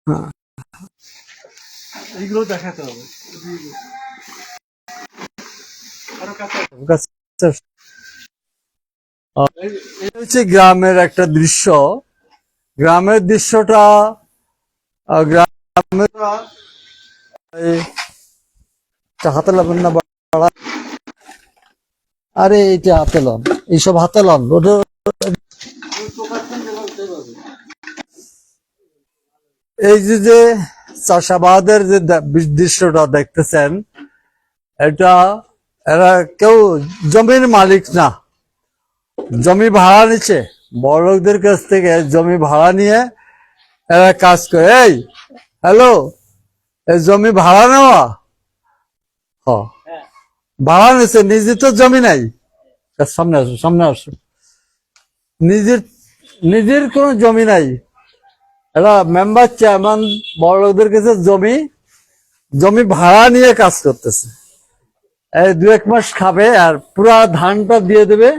হ্যাঁ, এইগুলো দেখাতে হবে। এই হচ্ছে গ্রামের একটা দৃশ্য। গ্রামের দৃশ্যটা গ্রামের হাতে লাবেন না বাড়া। আরে এইটা হাতে লন, এইসব হাতে লন। ওটা এই যে চাষাবাদের যে দৃশ্যটা দেখতেছেন, এটা এরা কেউ জমির মালিক না, জমি ভাড়া নিচ্ছে। বড় লোকদের কাছ থেকে জমি ভাড়া নিয়ে এরা কাজ করে। এই হ্যালো, এই জমি ভাড়া নেওয়া, হ ভাড়া নিচ্ছে, নিজের তো জমি নাই। সামনে আসো, সামনে আসো। নিজের নিজের কোনো জমি নাই। এরা মেম্বার চেয়ারম্যান বড় লোকদের কাছে জমি জমি ভাড়া নিয়ে কাজ করতেছে। এই 2-1 মাস খাবে আর পুরা ধানটা দিয়ে দেবে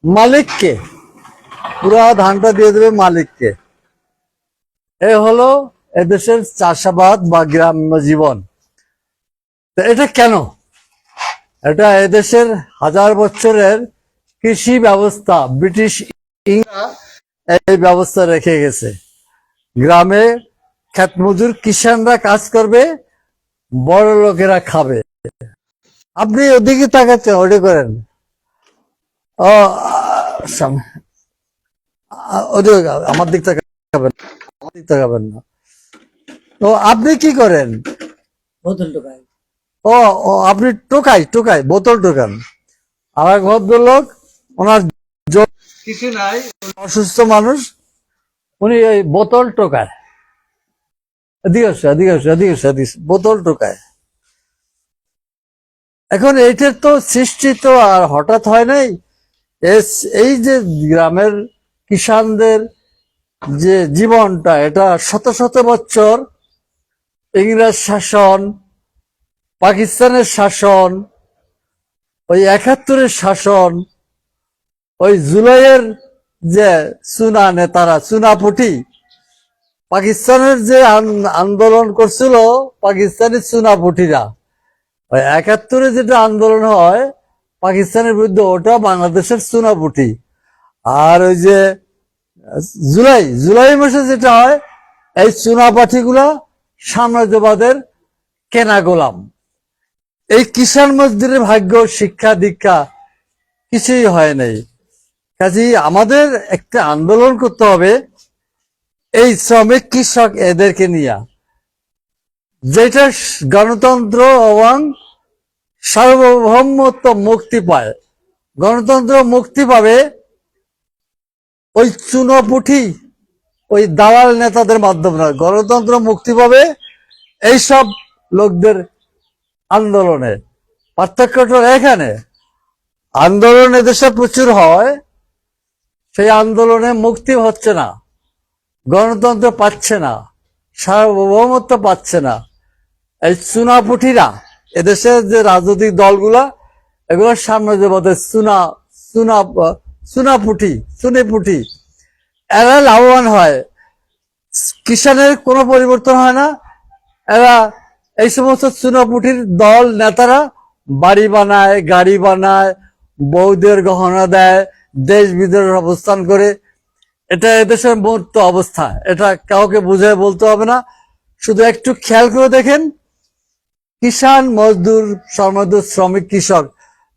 মালিককে, পুরা ধানটা দিয়ে দেবে মালিককে। এ হলো এদেশের চাষাবাদ বা গ্রাম্য জীবন। এটা কেন? এটা এদেশের 1000 বছরের কৃষি ব্যবস্থা, ব্রিটিশ ইংরা এই ব্যবস্থা রেখে গেছে। গ্রামে ক্ষেত মজুর কিষানরা কাজ করবে, বড় লোকেরা খাবে। আপনি ওদিকে তাকাচ্ছেন, ওটা করেন। ও ওদিকে আমার দিক তাকাবেন, আমার দিক তাকাবেন না। তো আপনি কি করেন? বোতল টোকাই। ও ও, আপনি টোকাই টোকাই বোতল টোকান। আর এক ভদ্রলোক, ওনার কিছু নাই, অসুস্থ মানুষ, উনি ওই বোতল টোকায়। এদিকে আসো, এদিকে আসো, এদিকে আসো, এদিকে আসো, বোতল টোকায়। এখন এইটার তো সৃষ্টি তো আর হঠাৎ হয় নাই। এই যে গ্রামের কিষানদের যে জীবনটা, এটা শত শত বছর ইংরেজ শাসন, পাকিস্তানের শাসন, ওই 71-এর শাসন, ওই জুলাইয়ের যে চুনা নেতারা, চুনাপুটি, পাকিস্তানের যে আন্দোলন করছিল পাকিস্তানি চুনাপুটিরা, ওই 71-এ যেটা আন্দোলন হয় পাকিস্তানের বিরুদ্ধে, ওটা বাংলাদেশের চুনাপুটি। আর ওই যে জুলাই মাসে যেটা হয়, এই চুনাপাঠিগুলা সাম্রাজ্যবাদের কেনা গোলাম। এই কিষাণ মজদুরের ভাগ্য, শিক্ষা দীক্ষা কিছুই হয় নাই। কাজেই আমাদের একটা আন্দোলন করতে হবে এই শ্রমিক কৃষক এদেরকে নিয়ে, যেটা গণতন্ত্র এবং সার্বভৌমত্ব মুক্তি পায়। গণতন্ত্র মুক্তি পাবে ওই চুনোপুঠি, ওই দালাল নেতাদের মাধ্যমে নয়। গণতন্ত্র মুক্তি পাবে এইসব লোকদের আন্দোলনে। পার্থক্যটা এখানে, আন্দোলন এদেশে প্রচুর হয়, সেই আন্দোলনে মুক্তি হচ্ছে না, গণতন্ত্র পাচ্ছে না, সার্বভৌমত্ব পাচ্ছে না। এই চুনাপুঠিরা, এদেশের যে রাজনৈতিক দলগুলা, এগুলো সাম্রাজ্যবাদের চুনিপুঠি, এরা লাভবান হয়। কিষানের কোনো পরিবর্তন হয় না। এরা এই সমস্ত চুনাপুঠির দল নেতারা বাড়ি বানায়, গাড়ি বানায়, বৌদের গহনা দেয়, দেশ বিদেশে অবস্থান করে। এটা এদেশের মূর্ত অবস্থা। এটা কাউকে বুঝে বলতে হবে না, শুধু একটু খেয়াল করে দেখেন। কিষান মজদুর, শ্রমজদুর, শ্রমিক, কৃষক,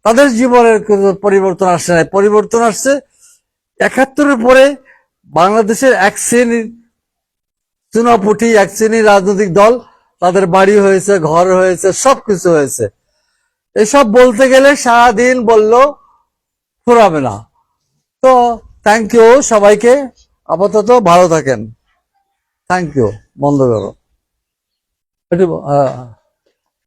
তাদের জীবনের পরিবর্তন আসছে না। পরিবর্তন আসছে 71-এর পরে বাংলাদেশের এক শ্রেণীর চুনাপুটি, এক শ্রেণীর রাজনৈতিক দল, তাদের বাড়ি হয়েছে, ঘর হয়েছে, সবকিছু হয়েছে। এসব বলতে গেলে সারাদিন বললেও ফুরাবে না। তো থ্যাংক ইউ সবাইকে, আপাতত ভালো থাকেন। Thank you. বন্ধ করো একটু।